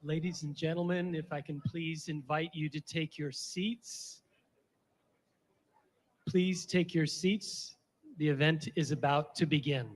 Ladies and gentlemen, if I can please invite you to take your seats. Please take your seats. The event is about to begin.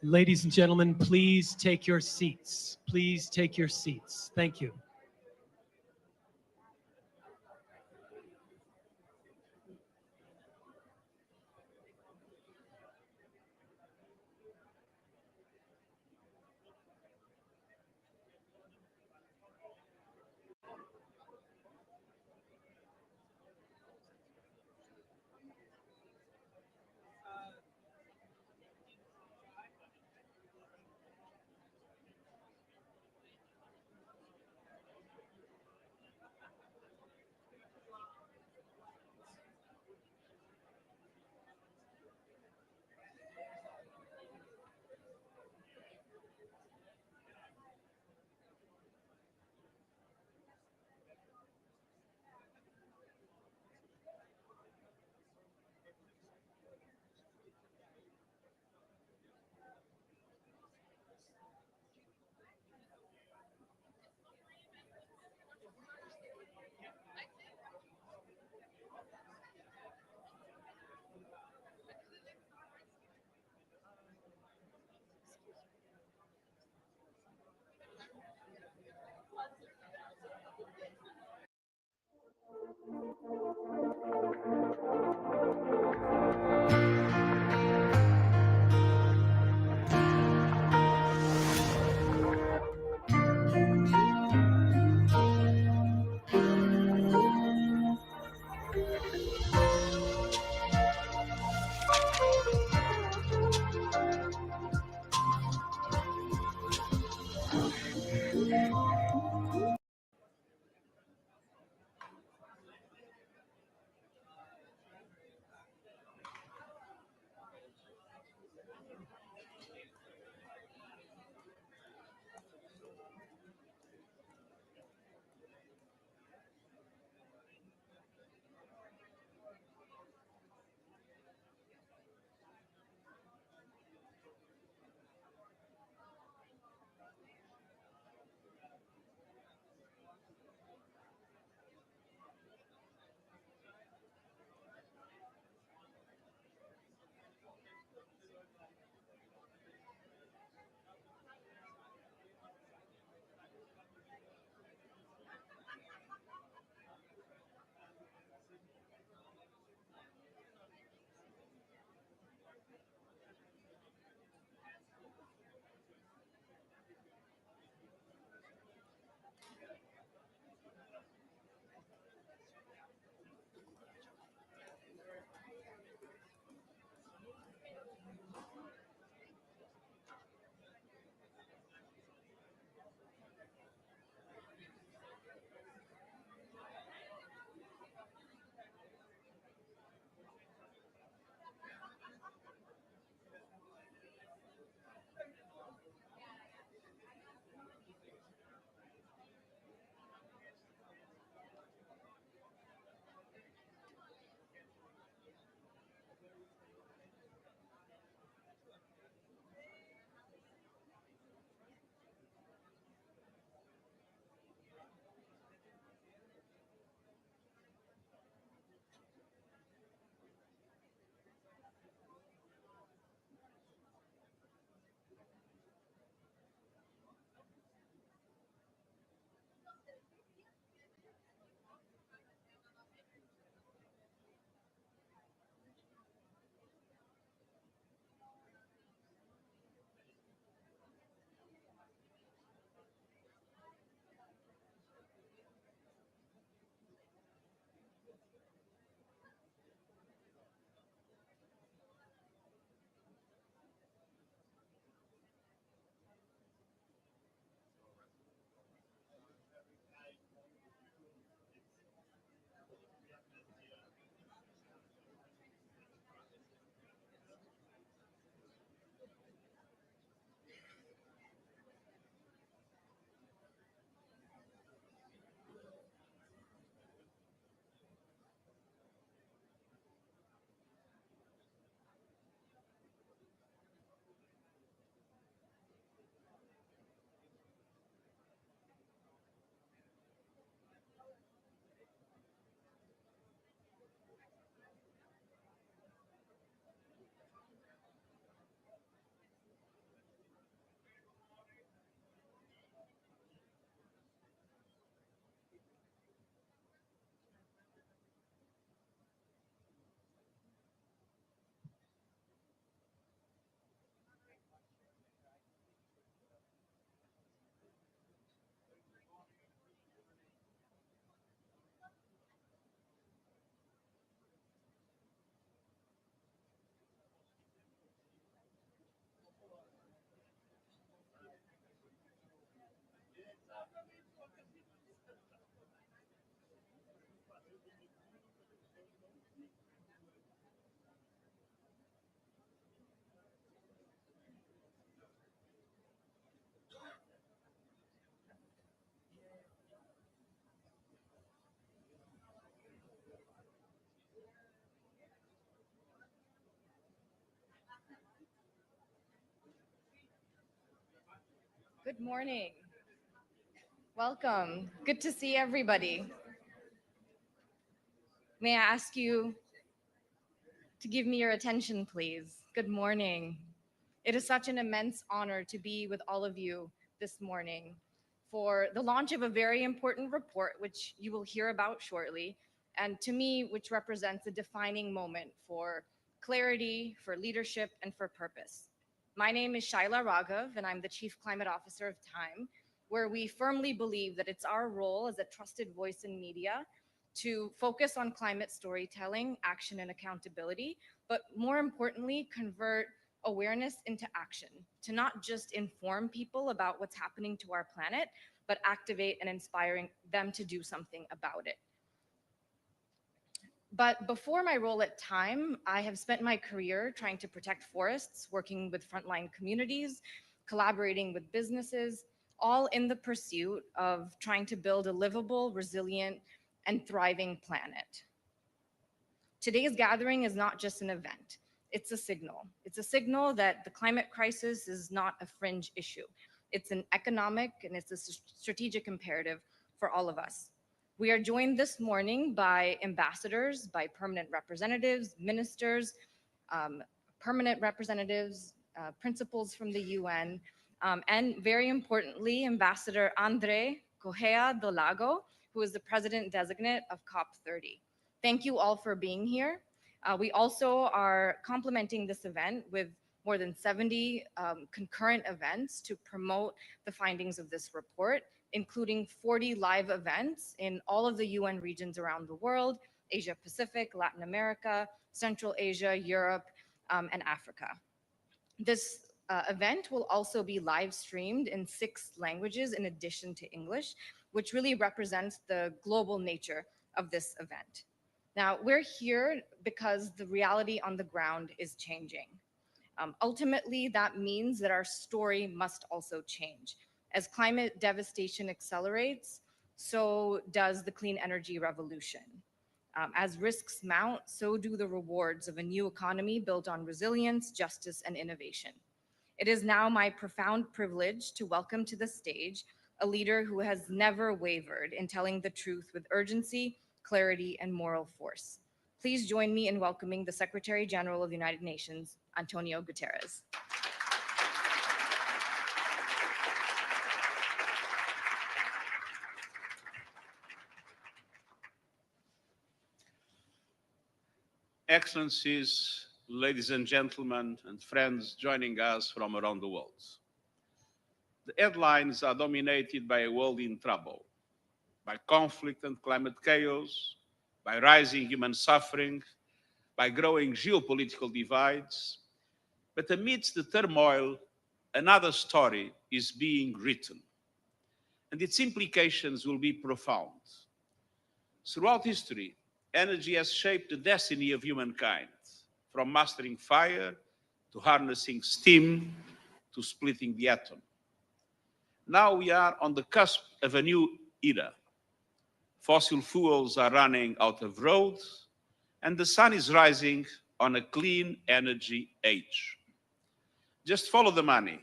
Ladies and gentlemen, please take your seats. Please take your seats. Thank you. Good morning. Welcome. Good to see everybody. May I ask you to give me your attention, please? Good morning. It is such an immense honor to be with all of you this morning for the launch of a very important report, which you will hear about shortly, and to me, which represents a defining moment for clarity, for leadership, and for purpose. My name is Shaila Raghav, and I'm the Chief Climate Officer of Time, where we firmly believe that it's our role as a trusted voice in media to focus on climate storytelling, action, and accountability, but more importantly, convert awareness into action, to not just inform people about what's happening to our planet, but activate and inspiring them to do something about it. But before my role at Time, I have spent my career trying to protect forests, working with frontline communities, collaborating with businesses, all in the pursuit of trying to build a livable, resilient, and thriving planet. Today's gathering is not just an event, it's a signal. It's a signal that the climate crisis is not a fringe issue. It's an economic and it's a strategic imperative for all of us. We are joined this morning by ambassadors, by permanent representatives, ministers, um, permanent representatives, principals from the UN, and very importantly, Ambassador Andre Correa do Lago, who is the president designate of COP30. Thank you all for being here. We also are complementing this event with more than 70 concurrent events to promote the findings of this report, including 40 live events in all of the UN regions around the world, Asia Pacific, Latin America, Central Asia, Europe, and Africa. This event will also be live streamed in 6 languages in addition to English, which really represents the global nature of this event. Now, we're here because the reality on the ground is changing. Ultimately, that means that our story must also change. As climate devastation accelerates, so does the clean energy revolution. As risks mount, so do the rewards of a new economy built on resilience, justice, and innovation. It is now my profound privilege to welcome to the stage a leader who has never wavered in telling the truth with urgency, clarity, and moral force. Please join me in welcoming the Secretary General of the United Nations, António Guterres. Excellencies, ladies and gentlemen, and friends joining us from around the world. The headlines are dominated by a world in trouble, by conflict and climate chaos, by rising human suffering, by growing geopolitical divides. But amidst the turmoil, another story is being written, and its implications will be profound. Throughout history, energy has shaped the destiny of humankind, from mastering fire to harnessing steam to splitting the atom. Now we are on the cusp of a new era. Fossil fuels are running out of road, and the sun is rising on a clean energy age. Just follow the money.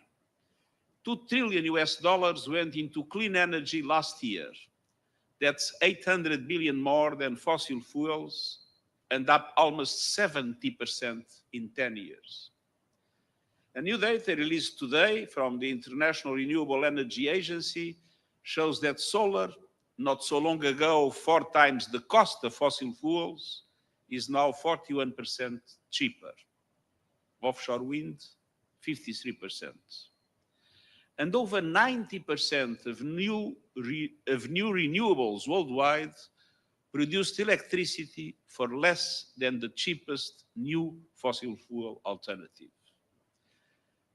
2 trillion US dollars went into clean energy last year. That's 800 billion more than fossil fuels and up almost 70% in 10 years. A new data released today from the International Renewable Energy Agency shows that solar, not so long ago 4 times the cost of fossil fuels, is now 41% cheaper. Offshore wind, 53%. And over 90% of new renewables worldwide produced electricity for less than the cheapest new fossil fuel alternative.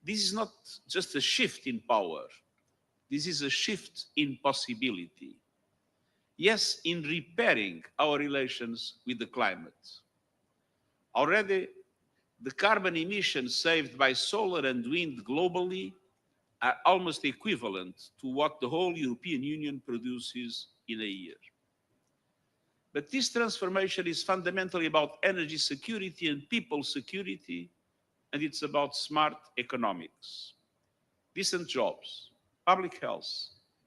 This is not just a shift in power. This is a shift in possibility. Yes, in repairing our relations with the climate. Already, the carbon emissions saved by solar and wind globally are almost equivalent to what the whole European Union produces in a year. But this transformation is fundamentally about energy security and people security, and it's about smart economics, decent jobs, public health,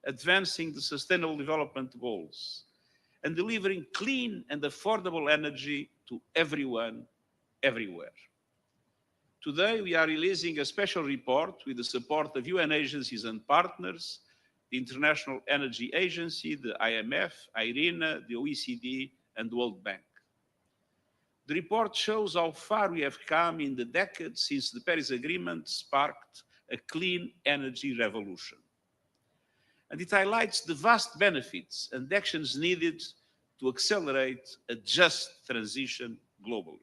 advancing the Sustainable Development Goals, and delivering clean and affordable energy to everyone, everywhere. Today, we are releasing a special report with the support of UN agencies and partners, the International Energy Agency, the IMF, IRENA, the OECD, and the World Bank. The report shows how far we have come in the decades since the Paris Agreement sparked a clean energy revolution. And it highlights the vast benefits and actions needed to accelerate a just transition globally.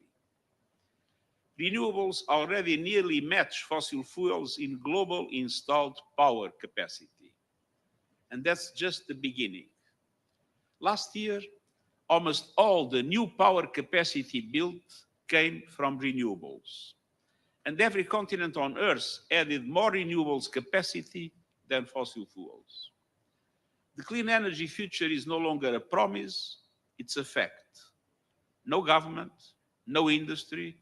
Renewables already nearly match fossil fuels in global installed power capacity. And that's just the beginning. Last year, almost all the new power capacity built came from renewables. And every continent on Earth added more renewables capacity than fossil fuels. The clean energy future is no longer a promise, it's a fact. No government, no industry,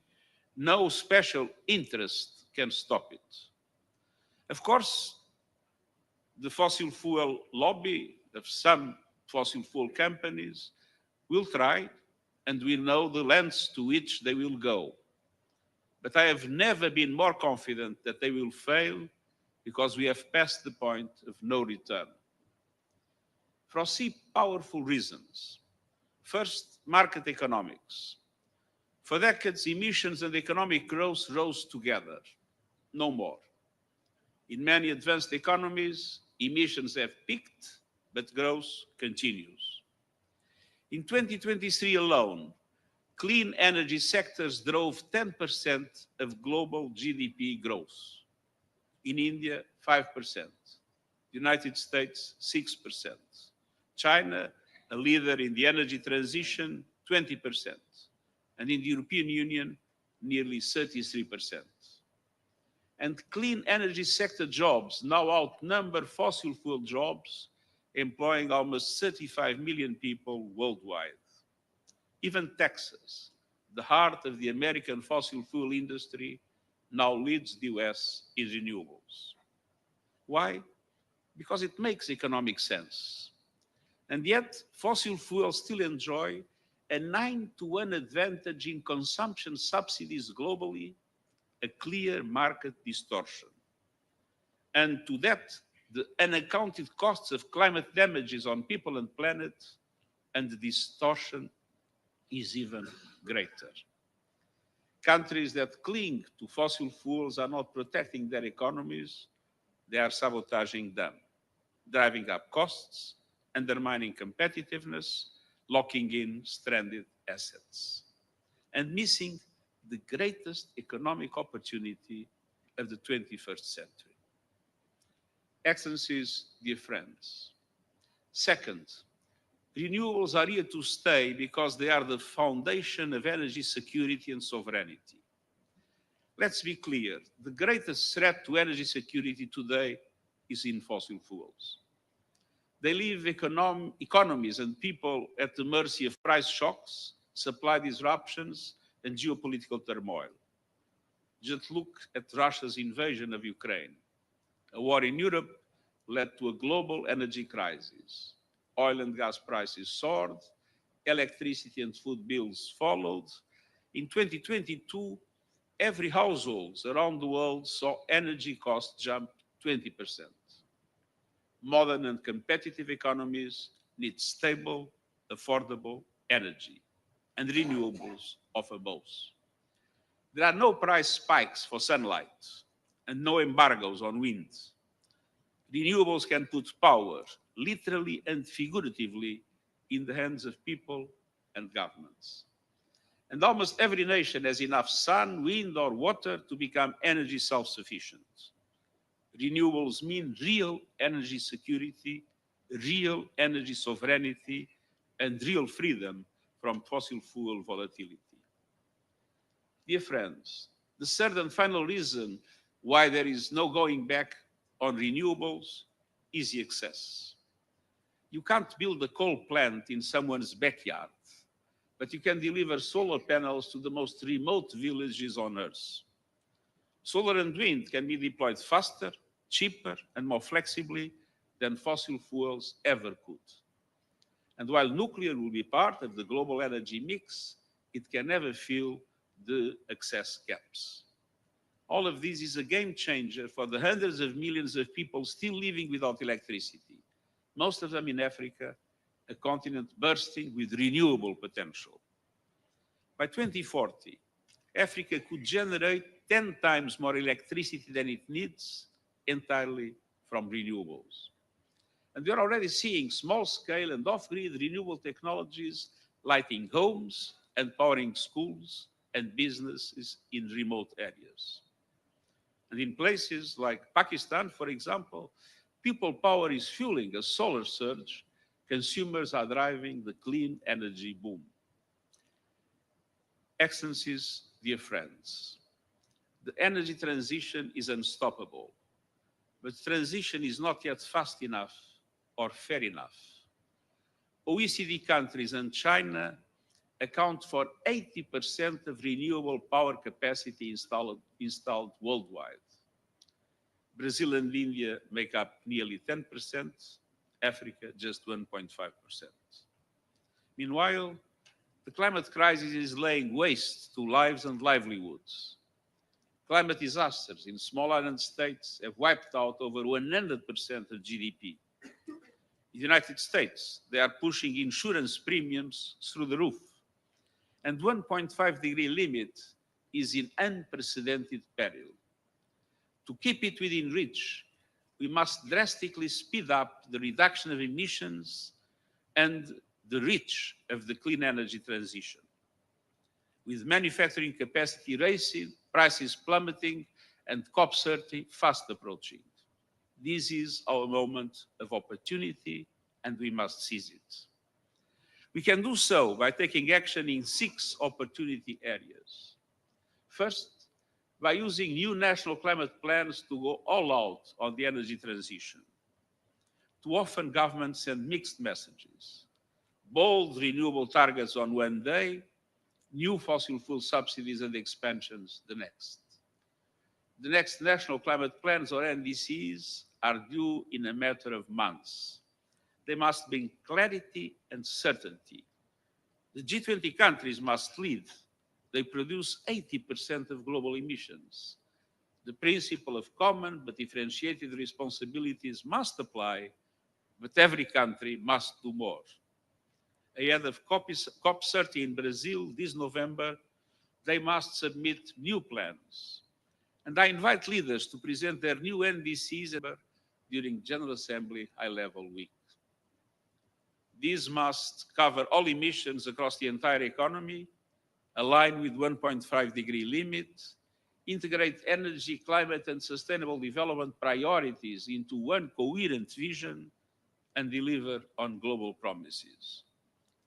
no special interest can stop it. Of course, the fossil fuel lobby of some fossil fuel companies will try, and we know the lengths to which they will go. But I have never been more confident that they will fail because we have passed the point of no return. For three powerful reasons. First, market economics. For decades, emissions and economic growth rose together, no more. In many advanced economies, emissions have peaked, but growth continues. In 2023 alone, clean energy sectors drove 10% of global GDP growth. In India, 5%. The United States, 6%. China, a leader in the energy transition, 20%. And in the European Union, nearly 33%. And clean energy sector jobs now outnumber fossil fuel jobs, employing almost 35 million people worldwide. Even Texas, the heart of the American fossil fuel industry, now leads the US in renewables. Why? Because it makes economic sense. And yet, fossil fuels still enjoy a 9-to-1 advantage in consumption subsidies globally, a clear market distortion. And to that, the unaccounted costs of climate damages on people and planet, and the distortion is even greater. Countries that cling to fossil fuels are not protecting their economies, they are sabotaging them, driving up costs, undermining competitiveness, locking in stranded assets, and missing the greatest economic opportunity of the 21st century. Excellencies, dear friends. Second, renewables are here to stay because they are the foundation of energy security and sovereignty. Let's be clear, the greatest threat to energy security today is in fossil fuels. They leave economies and people at the mercy of price shocks, supply disruptions, and geopolitical turmoil. Just look at Russia's invasion of Ukraine. A war in Europe led to a global energy crisis. Oil and gas prices soared, electricity and food bills followed. In 2022, every household around the world saw energy costs jump 20%. Modern and competitive economies need stable, affordable energy, and renewables offer both. There are no price spikes for sunlight and no embargoes on wind. Renewables can put power, literally and figuratively, in the hands of people and governments. And almost every nation has enough sun, wind, or water to become energy self-sufficient. Renewables mean real energy security, real energy sovereignty, and real freedom from fossil fuel volatility. Dear friends, the third and final reason why there is no going back on renewables is the access. You can't build a coal plant in someone's backyard, but you can deliver solar panels to the most remote villages on Earth. Solar and wind can be deployed faster, cheaper and more flexibly than fossil fuels ever could. And while nuclear will be part of the global energy mix, it can never fill the access gaps. All of this is a game changer for the hundreds of millions of people still living without electricity, most of them in Africa, a continent bursting with renewable potential. By 2040, Africa could generate 10 times more electricity than it needs entirely from renewables. And we are already seeing small-scale and off-grid renewable technologies lighting homes and powering schools and businesses in remote areas. And in places like Pakistan, for example, people power is fueling a solar surge. Consumers are driving the clean energy boom. Excellencies, dear friends, the energy transition is unstoppable, but transition is not yet fast enough or fair enough. OECD countries and China account for 80% of renewable power capacity installed worldwide. Brazil and India make up nearly 10%, Africa just 1.5%. Meanwhile, the climate crisis is laying waste to lives and livelihoods. Climate disasters in small island states have wiped out over 100% of GDP. In the United States, they are pushing insurance premiums through the roof. And 1.5-degree limit is in unprecedented peril. To keep it within reach, we must drastically speed up the reduction of emissions and the reach of the clean energy transition. With manufacturing capacity racing, prices plummeting, and COP30 fast approaching. This is our moment of opportunity, and we must seize it. We can do so by taking action in 6 opportunity areas. First, by using new national climate plans to go all out on the energy transition. Too often, governments send mixed messages. Bold renewable targets on one day, new fossil fuel subsidies and expansions the next. The next national climate plans, or NDCs, are due in a matter of months. They must bring clarity and certainty. The G20 countries must lead. They produce 80% of global emissions. The principle of common but differentiated responsibilities must apply, but every country must do more. Ahead of COP30 in Brazil this November, they must submit new plans. And I invite leaders to present their new NDCs during General Assembly High-Level Week. These must cover all emissions across the entire economy, align with 1.5-degree limit, integrate energy, climate, and sustainable development priorities into one coherent vision, and deliver on global promises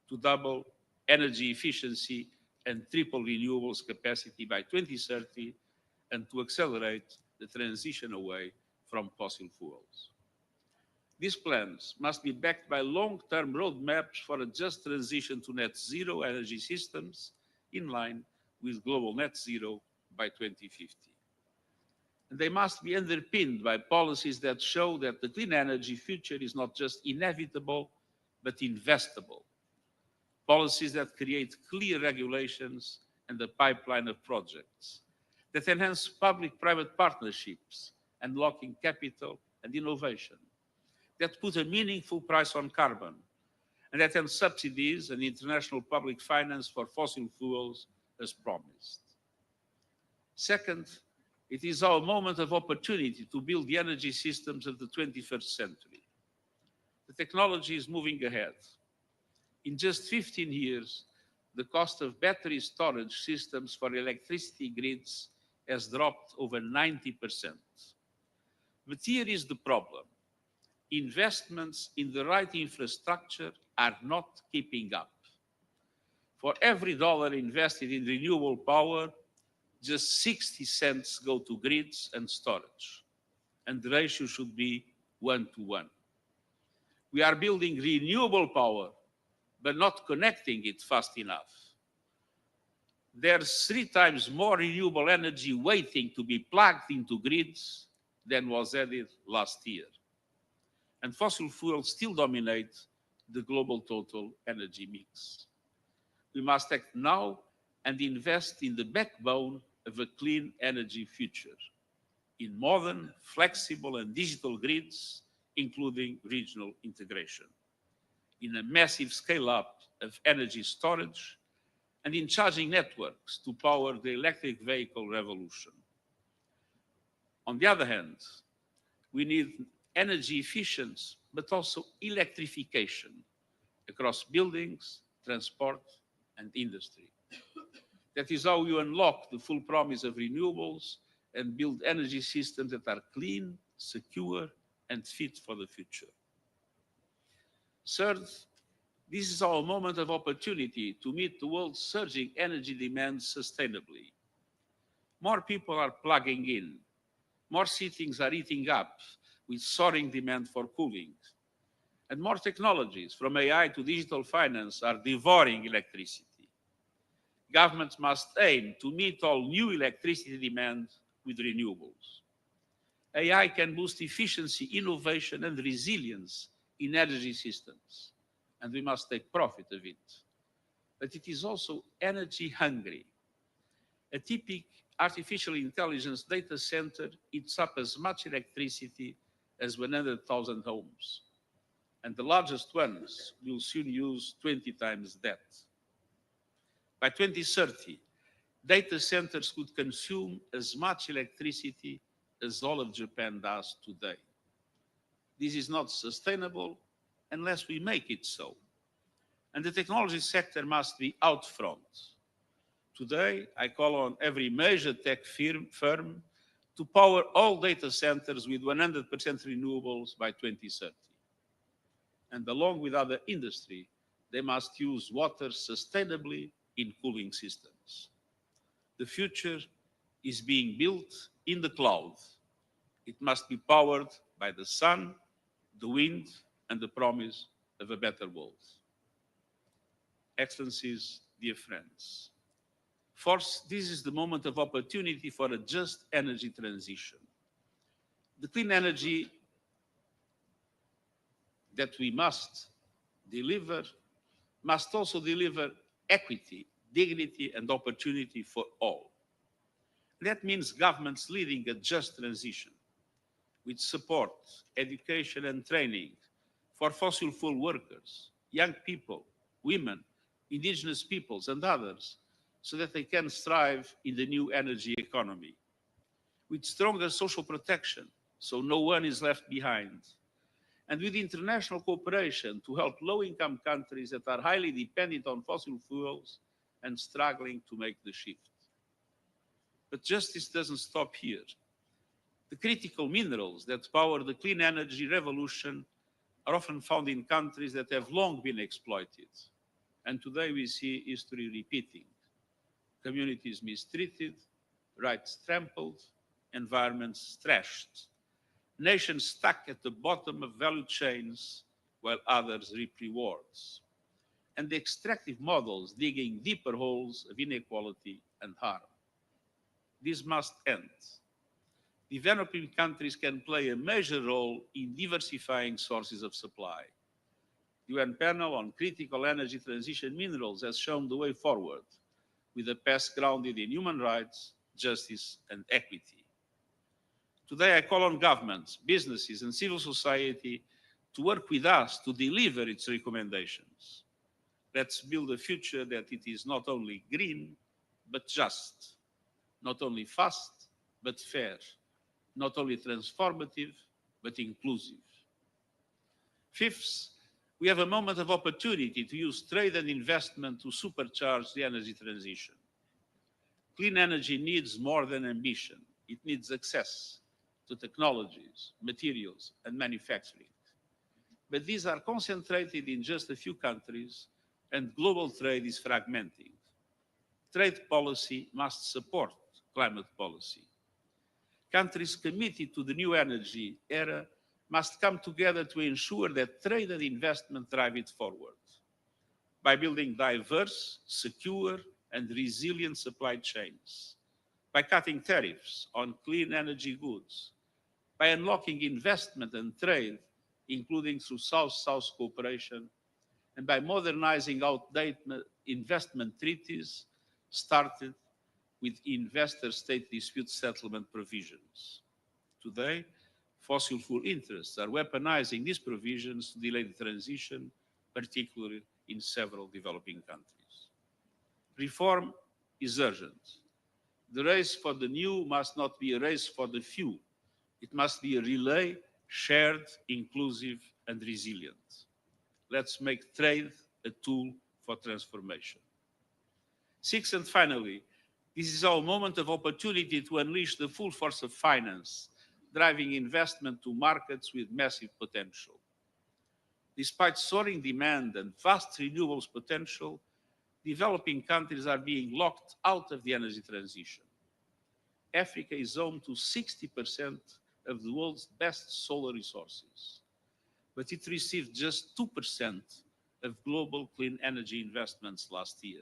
to double energy efficiency and triple renewables capacity by 2030, and to accelerate the transition away from fossil fuels. These plans must be backed by long-term roadmaps for a just transition to net zero energy systems in line with global net zero by 2050. And they must be underpinned by policies that show that the clean energy future is not just inevitable, but investable. Policies that create clear regulations and a pipeline of projects, that enhance public-private partnerships, unlocking capital and innovation, that put a meaningful price on carbon, and that end subsidies and international public finance for fossil fuels as promised. Second, it is our moment of opportunity to build the energy systems of the 21st century. The technology is moving ahead. In just 15 years, the cost of battery storage systems for electricity grids has dropped over 90%. But here is the problem. Investments in the right infrastructure are not keeping up. For every dollar invested in renewable power, just 60 cents go to grids and storage, and the ratio should be 1-to-1. We are building renewable power, but not connecting it fast enough. There's 3 times more renewable energy waiting to be plugged into grids than was added last year. And fossil fuels still dominate the global total energy mix. We must act now and invest in the backbone of a clean energy future, in modern, flexible, and digital grids, including regional integration, in a massive scale-up of energy storage, and in charging networks to power the electric vehicle revolution. On the other hand, we need energy efficiency, but also electrification across buildings, transport, and industry. That is how you unlock the full promise of renewables and build energy systems that are clean, secure, and fit for the future. Third, this is our moment of opportunity to meet the world's surging energy demand sustainably. More people are plugging in. More cities are eating up with soaring demand for cooling. And more technologies, from AI to digital finance, are devouring electricity. Governments must aim to meet all new electricity demand with renewables. AI can boost efficiency, innovation, and resilience in energy systems, and we must take profit of it. But it is also energy hungry. A typical artificial intelligence data center eats up as much electricity as 100,000 homes. And the largest ones will soon use 20 times that. By 2030, data centers could consume as much electricity as all of Japan does today. This is not sustainable unless we make it so. And the technology sector must be out front. Today, I call on every major tech firm to power all data centers with 100% renewables by 2030. And along with other industry, they must use water sustainably in cooling systems. The future is being built in the cloud. It must be powered by the sun, the wind, and the promise of a better world. Excellencies, dear friends, first, this is the moment of opportunity for a just energy transition. The clean energy that we must deliver must also deliver equity, dignity, and opportunity for all. That means governments leading a just transition with support, education, and training for fossil fuel workers, young people, women, indigenous peoples, and others, so that they can thrive in the new energy economy. With stronger social protection, so no one is left behind. And with international cooperation to help low-income countries that are highly dependent on fossil fuels and struggling to make the shift. But justice doesn't stop here. The critical minerals that power the clean energy revolution are often found in countries that have long been exploited. And today we see history repeating. Communities mistreated, rights trampled, environments trashed. Nations stuck at the bottom of value chains while others reap rewards. And the extractive models digging deeper holes of inequality and harm. This must end. Developing countries can play a major role in diversifying sources of supply. The UN panel on critical energy transition minerals has shown the way forward, with a path grounded in human rights, justice, and equity. Today, I call on governments, businesses, and civil society to work with us to deliver its recommendations. Let's build a future that it is not only green, but just, not only fast, but fair, not only transformative, but inclusive. Fifth, we have a moment of opportunity to use trade and investment to supercharge the energy transition. Clean energy needs more than ambition. It needs access to technologies, materials, and manufacturing. But these are concentrated in just a few countries, and global trade is fragmenting. Trade policy must support climate policy. Countries committed to the new energy era must come together to ensure that trade and investment drive it forward. By building diverse, secure, and resilient supply chains, by cutting tariffs on clean energy goods, by unlocking investment and trade, including through South-South cooperation, and by modernizing outdated investment treaties started with investor-state dispute settlement provisions. Today, fossil fuel interests are weaponizing these provisions to delay the transition, particularly in several developing countries. Reform is urgent. The race for the new must not be a race for the few. It must be a relay, shared, inclusive, and resilient. Let's make trade a tool for transformation. Sixth and finally, this is our moment of opportunity to unleash the full force of finance, driving investment to markets with massive potential. Despite soaring demand and vast renewables potential, developing countries are being locked out of the energy transition. Africa is home to 60% of the world's best solar resources, but it received just 2% of global clean energy investments last year.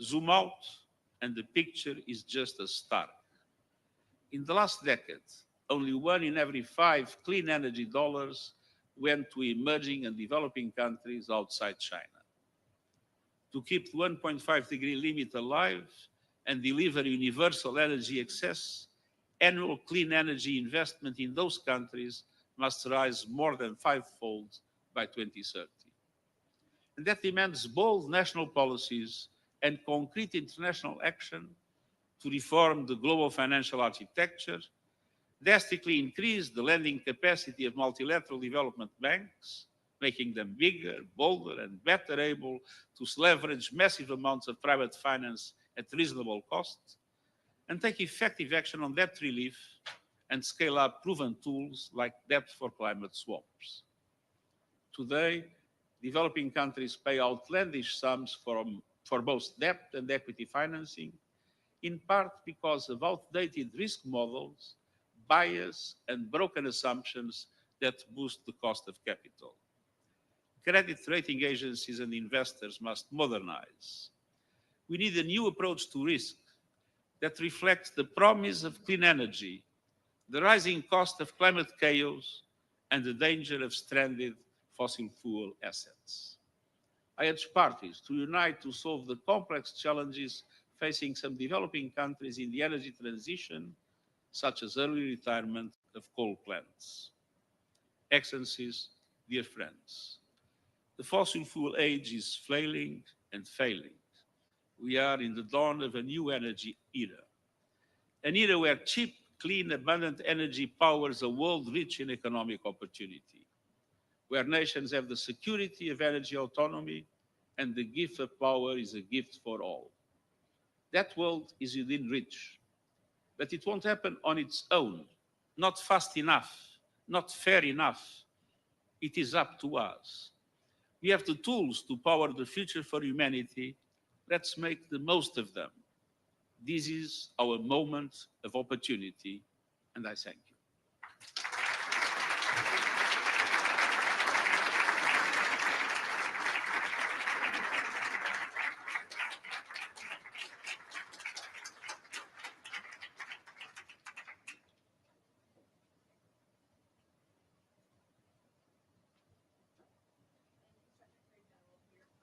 Zoom out, and the picture is just as stark. In the last decade, only 1 in every 5 clean energy dollars went to emerging and developing countries outside China. To keep the 1.5-degree limit alive and deliver universal energy access, annual clean energy investment in those countries must rise more than 5-fold by 2030. And that demands bold national policies and concrete international action to reform the global financial architecture, drastically increase the lending capacity of multilateral development banks, making them bigger, bolder, and better able to leverage massive amounts of private finance at reasonable cost, and take effective action on debt relief and scale up proven tools like debt for climate swaps. Today, developing countries pay outlandish sums for both debt and equity financing, in part because of outdated risk models, bias, and broken assumptions that boost the cost of capital. Credit rating agencies and investors must modernize. We need a new approach to risk that reflects the promise of clean energy, the rising cost of climate chaos, and the danger of stranded fossil fuel assets. I urge parties to unite to solve the complex challenges facing some developing countries in the energy transition, such as early retirement of coal plants. Excellencies, dear friends, the fossil fuel age is flailing and failing. We are in the dawn of a new energy era, an era where cheap, clean, abundant energy powers a world rich in economic opportunity, where nations have the security of energy autonomy and the gift of power is a gift for all. That world is within reach, but it won't happen on its own, not fast enough, not fair enough. It is up to us. We have the tools to power the future for humanity. Let's make the most of them. This is our moment of opportunity, and I thank you.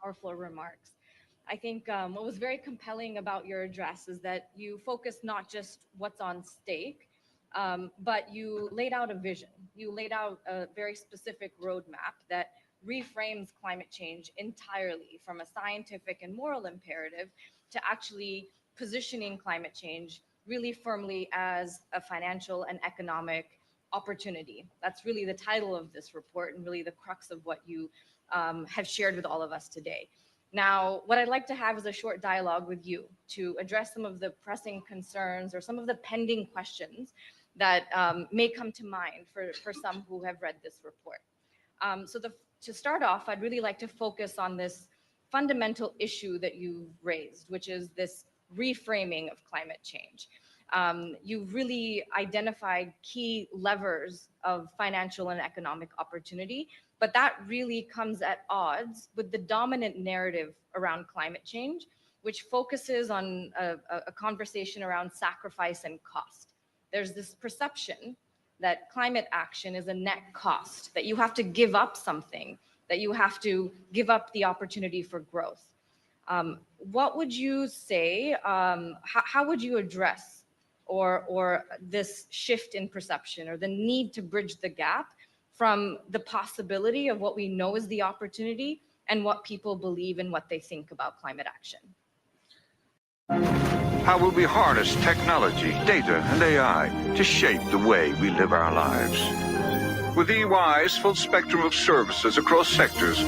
Powerful remarks. I think what was very compelling about your address is that you focused not just what's on stake, but you laid out a vision. You laid out a very specific roadmap that reframes climate change entirely from a scientific and moral imperative to actually positioning climate change really firmly as a financial and economic opportunity. That's really the title of this report and really the crux of what you have shared with all of us today. Now, what I'd like to have is a short dialogue with you to address some of the pressing concerns or some of the pending questions that may come to mind for some who have read this report. To start off, I'd really like to focus on this fundamental issue that you've raised, which is this reframing of climate change. You've really identified key levers of financial and economic opportunity, but that really comes at odds with the dominant narrative around climate change, which focuses on a conversation around sacrifice and cost. There's this perception that climate action is a net cost, that you have to give up something, that you have to give up the opportunity for growth. What would you say, how would you address or this shift in perception or the need to bridge the gap from the possibility of what we know is the opportunity and what people believe and what they think about climate action? How will we harness technology, data, and AI to shape the way we live our lives? With EY's full spectrum of services across sectors,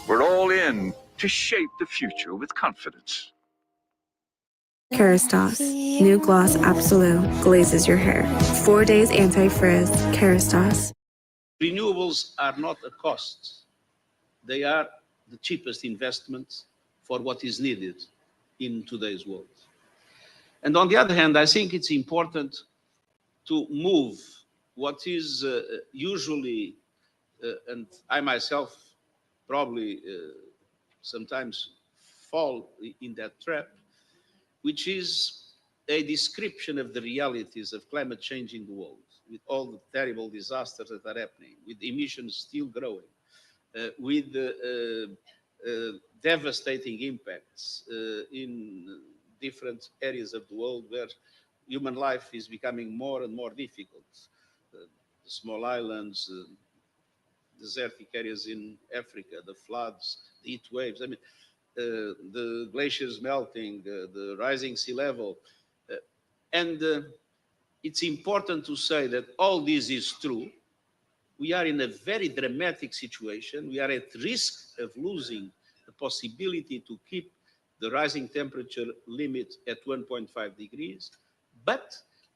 we're all in to shape the future with confidence. Kerastase, new gloss absolute, glazes your hair. 4 days anti-frizz, Kerastase. Renewables are not a cost. They are the cheapest investment for what is needed in today's world. And on the other hand, I think it's important to move what is usually, and I myself probably sometimes fall in that trap, which is a description of the realities of climate change in the world, with all the terrible disasters that are happening, with emissions still growing, with devastating impacts in different areas of the world where human life is becoming more and more difficult. The small islands, desertic areas in Africa, the floods, the heat waves, I mean, the glaciers melting, the rising sea level. And it's important to say that all this is true. We are in a very dramatic situation. We are at risk of losing the possibility to keep the rising temperature limit at 1.5 degrees. But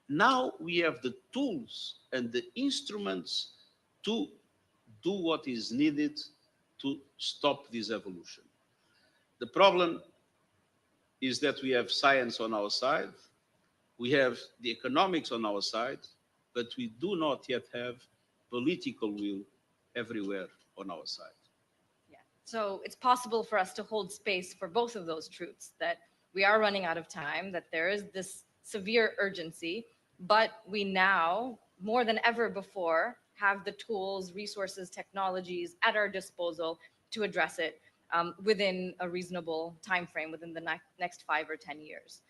now we have the tools and the instruments to do what is needed to stop this evolution. The problem is that we have science on our side, we have the economics on our side, but we do not yet have political will everywhere on our side. So it's possible for us to hold space for both of those truths, that we are running out of time, that there is this severe urgency, but we now, more than ever before, have the tools, resources, technologies at our disposal to address it within a reasonable time frame, within the next 5 or 10 years.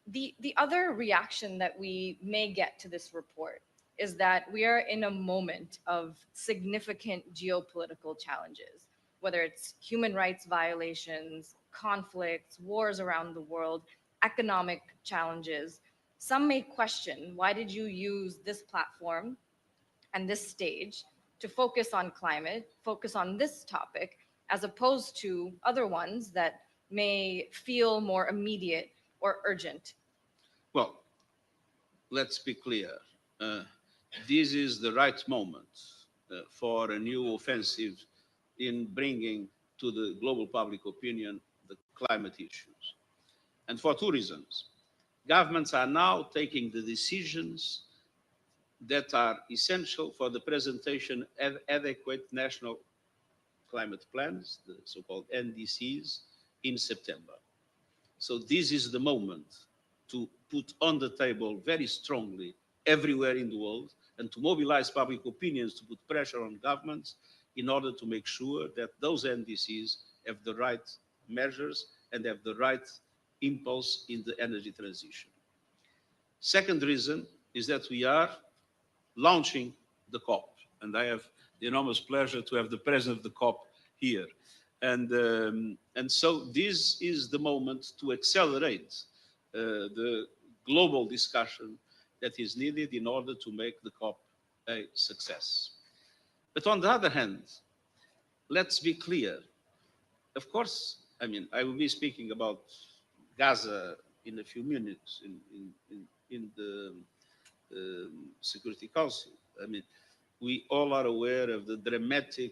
The other reaction that we may get to this report is that we are in a moment of significant geopolitical challenges, whether it's human rights violations, conflicts, wars around the world, economic challenges. Some may question, why did you use this platform and this stage to focus on climate, focus on this topic, as opposed to other ones that may feel more immediate or urgent? Well, let's be clear. This is the right moment for a new offensive in bringing to the global public opinion the climate issues. And for two reasons. Governments are now taking the decisions that are essential for the presentation of adequate national climate plans, the so-called NDCs, in September. So this is the moment to put on the table very strongly everywhere in the world and to mobilize public opinions to put pressure on governments in order to make sure that those NDCs have the right measures and have the right impulse in the energy transition. Second reason is that we are launching the COP, and I have the enormous pleasure to have the president of the COP here. And so this is the moment to accelerate the global discussion that is needed in order to make the COP a success. But on the other hand, let's be clear. Of course, I mean, I will be speaking about Gaza in a few minutes in the Security Council. I mean, we all are aware of the dramatic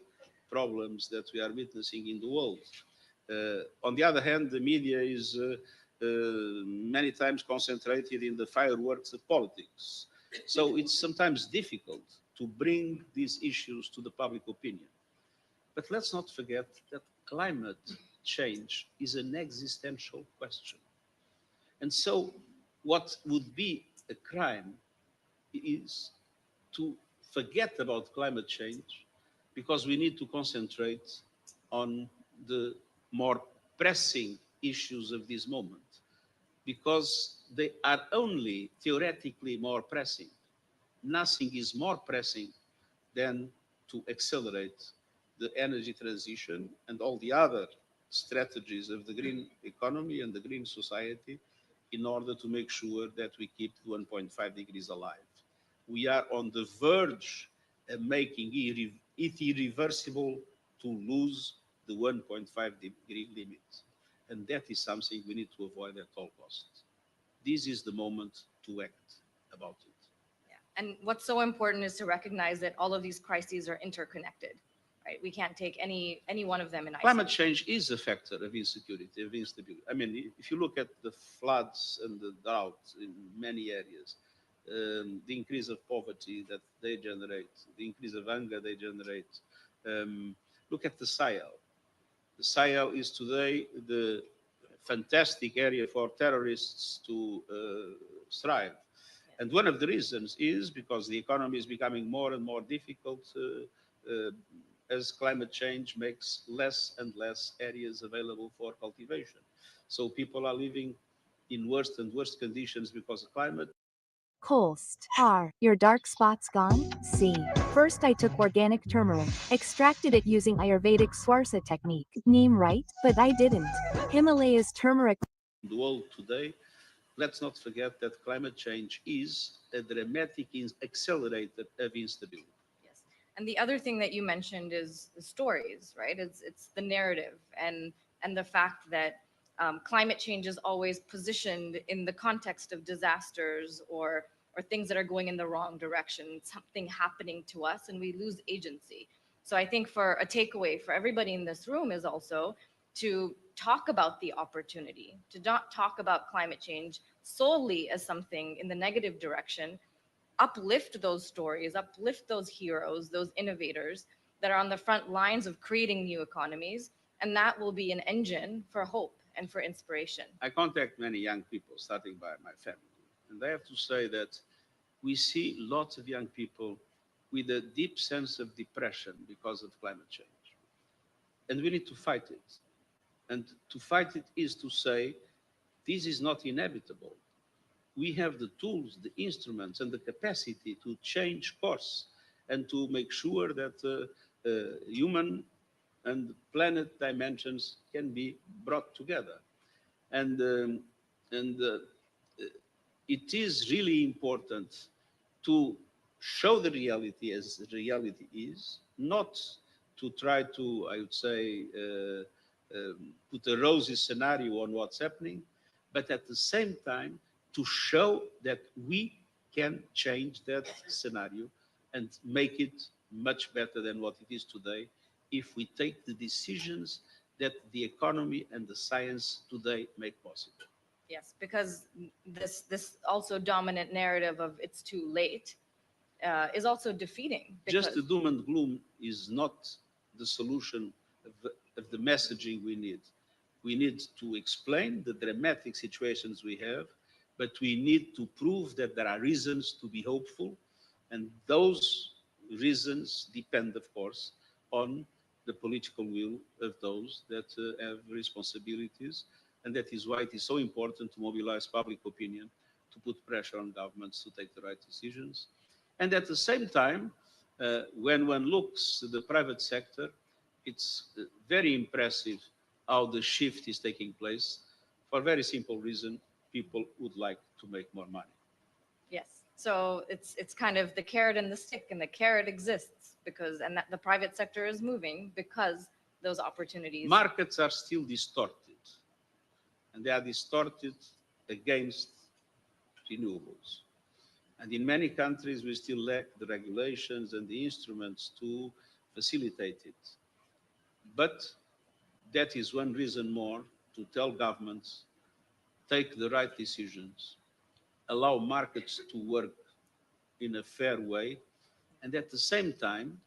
problems that we are witnessing in the world. On the other hand, the media is many times concentrated in the fireworks of politics. So it's sometimes difficult to bring these issues to the public opinion. But let's not forget that climate change is an existential question. And so what would be a crime is to forget about climate change because we need to concentrate on the more pressing issues of this moment, because they are only theoretically more pressing. Nothing is more pressing than to accelerate the energy transition and all the other strategies of the green economy and the green society in order to make sure that we keep 1.5 degrees alive. We are on the verge of making it irreversible to lose the 1.5 degree limit. And that is something we need to avoid at all costs. This is the moment to act about it. And what's so important is to recognize that all of these crises are interconnected, right? We can't take any one of them in isolation. Climate change is a factor of insecurity, of instability. I mean, if you look at the floods and the drought in many areas, the increase of poverty that they generate, the increase of hunger they generate. Look at the Sahel. The Sahel is today the fantastic area for terrorists to thrive. And one of the reasons is because the economy is becoming more and more difficult as climate change makes less and less areas available for cultivation. So people are living in worse and worse conditions because of climate. Coast. R. Your dark spots gone? C. First I took organic turmeric, extracted it using Ayurvedic Swarsa technique. Name right, but I didn't. Himalayas turmeric. In the world today, let's not forget that climate change is a dramatic accelerator of instability. Yes. And the other thing that you mentioned is the stories, right? It's the narrative and the fact that climate change is always positioned in the context of disasters or things that are going in the wrong direction, something happening to us, and we lose agency. So I think for a takeaway for everybody in this room is also to talk about the opportunity, to not talk about climate change solely as something in the negative direction, uplift those stories, uplift those heroes, those innovators that are on the front lines of creating new economies, and that will be an engine for hope and for inspiration. I contact many young people, starting by my family, and I have to say that we see lots of young people with a deep sense of depression because of climate change. And we need to fight it. And to fight it is to say, this is not inevitable. We have the tools, the instruments, and the capacity to change course and to make sure that human and planet dimensions can be brought together. And it is really important to show the reality as the reality is, not to try to, I would say, put a rosy scenario on what's happening, but at the same time to show that we can change that scenario and make it much better than what it is today if we take the decisions that the economy and the science today make possible. Yes, because this also dominant narrative of it's too late is also defeating. Just the doom and gloom is not the solution of the messaging we need. We need to explain the dramatic situations we have, but we need to prove that there are reasons to be hopeful, and those reasons depend, of course, on the political will of those that have responsibilities. And that is why it is so important to mobilize public opinion, to put pressure on governments to take the right decisions. And at the same time, when one looks at the private sector, it's very impressive how the shift is taking place. For a very simple reason, people would like to make more money. Yes. So it's kind of the carrot and the stick, and the carrot exists because, and that the private sector is moving because those opportunities. Markets are still distorted, and they are distorted against renewables. And in many countries, we still lack the regulations and the instruments to facilitate it. But that is one reason more to tell governments, take the right decisions, allow markets to work in a fair way, and at the same time,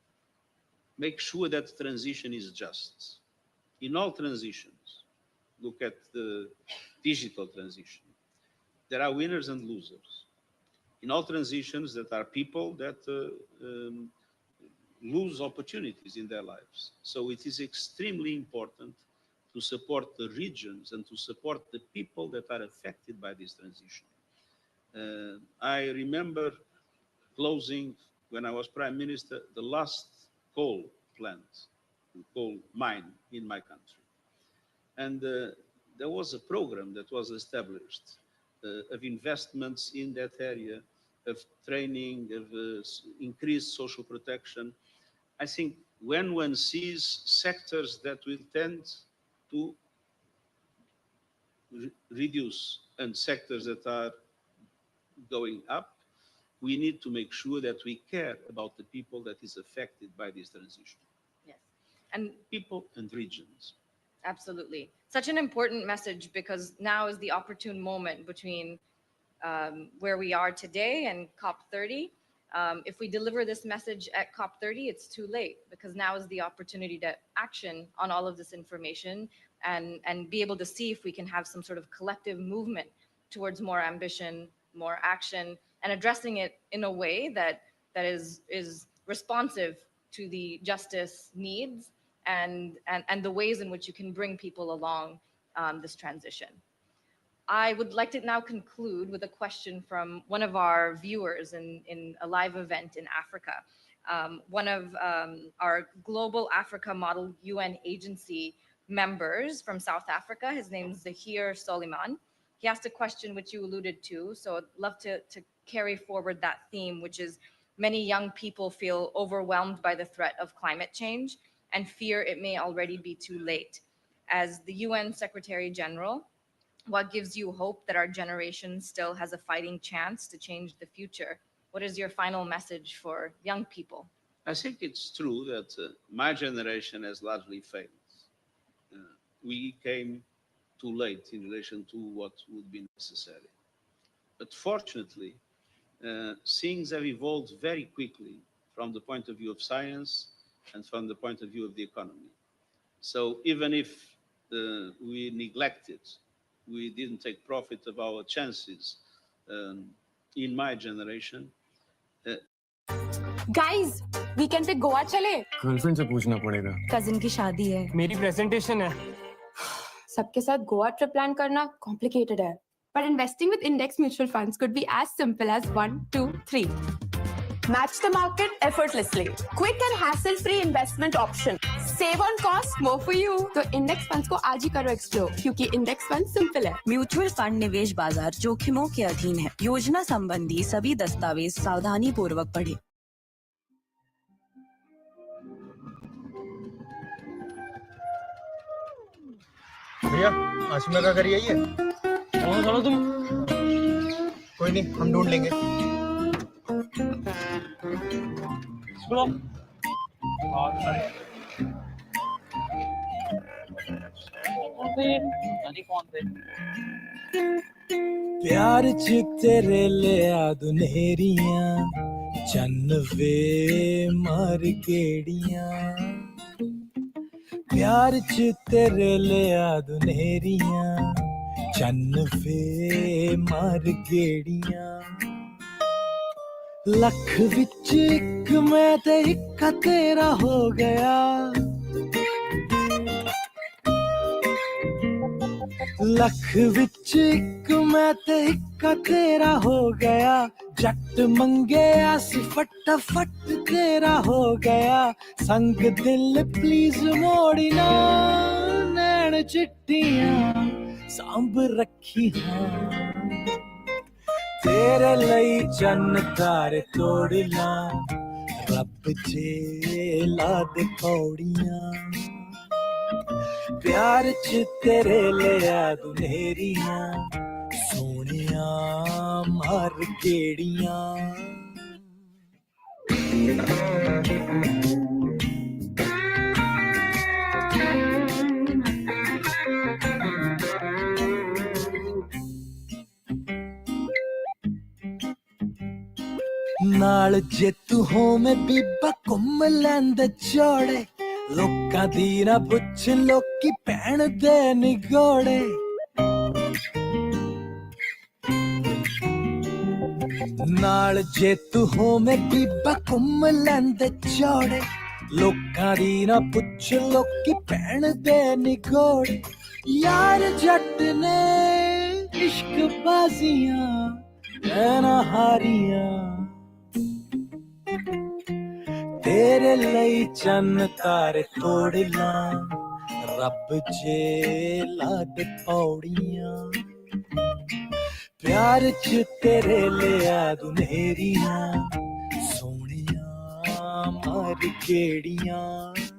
make sure that transition is just. In all transitions, look at the digital transition. There are winners and losers. in all transitions that are people that lose opportunities in their lives. So it is extremely important to support the regions and to support the people that are affected by this transition. I remember closing, when I was Prime Minister, the last coal plant, coal mine in my country. And there was a program that was established of investments in that area, of training, of increased social protection. I think when one sees sectors that will tend to reduce and sectors that are going up, we need to make sure that we care about the people that is affected by this transition. Yes. And people and regions. absolutely. Such an important message, because now is the opportune moment between where we are today and COP30. If we deliver this message at COP30, it's too late, because now is the opportunity to action on all of this information and be able to see if we can have some sort of collective movement towards more ambition, more action, and addressing it in a way that is responsive to the justice needs and the ways in which you can bring people along this transition. I would like to now conclude with a question from one of our viewers in a live event in Africa. One of our Global Africa Model UN agency members from South Africa, his name is Zahir Soliman. He asked a question which you alluded to, so I'd love to carry forward that theme, which is many young people feel overwhelmed by the threat of climate change and fear it may already be too late. As the UN Secretary General, what gives you hope that our generation still has a fighting chance to change the future? What is your final message for young people? I think it's true that my generation has largely failed. We came too late in relation to what would be necessary. But fortunately, things have evolved very quickly from the point of view of science and from the point of view of the economy. So even if we neglected, we didn't take profit of our chances in my generation. Guys, weekend पे गोवा चले? Girlfriend से पूछना पड़ेगा। Cousin की शादी है। मेरी presentation है। सबके साथ गोवा ट्रिप प्लान करना कॉम्प्लिकेटेड है। But investing with index mutual funds could be as simple as 1, 2, 3. Match the market effortlessly. Quick and hassle-free investment option. Save on cost, more for you. तो इंडेक्स फंड्स को आज ही करो explore, क्योंकि index fund simple है। Mutual fund निवेश बाजार जोखिमों के अधीन है। योजना संबंधी सभी दस्तावेज सावधानी पूर्वक पढ़ें। भैया, आशिमा का घर यही है? कौन चलो तुम? कोई नहीं, हम ढूंढ लेंगे। सुनो। प्यार च तेरे लिया दुनेरियां चन्न वे मार गेड़ियां प्यार च तेरे लिया दुनेरियां चन्न वे मार गेड़ियां लख विच एक मैं ते इक्का तेरा हो गया लख विच एक मैं ते इक्का तेरा हो गया जट मंगे आसी फटाफट तेरा हो गया संग दिल प्लीज मोड़ी ना नैन चिट्टियां सांभ रखी हाँ तेरे लई चन्न तारे तोड़ ला रब जे ला दे पौड़ियां प्यार च तेरे लिया दुनेरियां सोनिया मार गेड़ियां नाल जे तू होवे बीबा घुम लैंदे चौड़े लोकां दी ना पुछ लोकी भैन दे निगोड़े ਨਾਲ ਜੇ ਤੂੰ ਹੋਵੇਂ ਬੀਬਾ ਘੁੰਮ ਲੈਂਦੇ ਚੌੜੇ ਲੋਕਾਂ ਦੀ ਨਾ ਪੁੱਛ ਲੋਕੀ ਭੈਣ ਦੇ ਨਿਗੋੜੇ ਯਾਰ ਜੱਟ ਨੇ ਇਸ਼ਕ ਬਾਜ਼ੀਆਂ ਐਨਾ ਹਾਰੀਆਂ ਤੇਰੇ ਲਈ ਚੰਨ ਤਾਰੇ ਤੋੜ ਲਾਂ ਰੱਬ ਜੇ ਲਾ ਦੇ ਪੌੜੀਆਂ प्यार च तेरे लिया दुनेरियां सोनिया मार गेड़ियां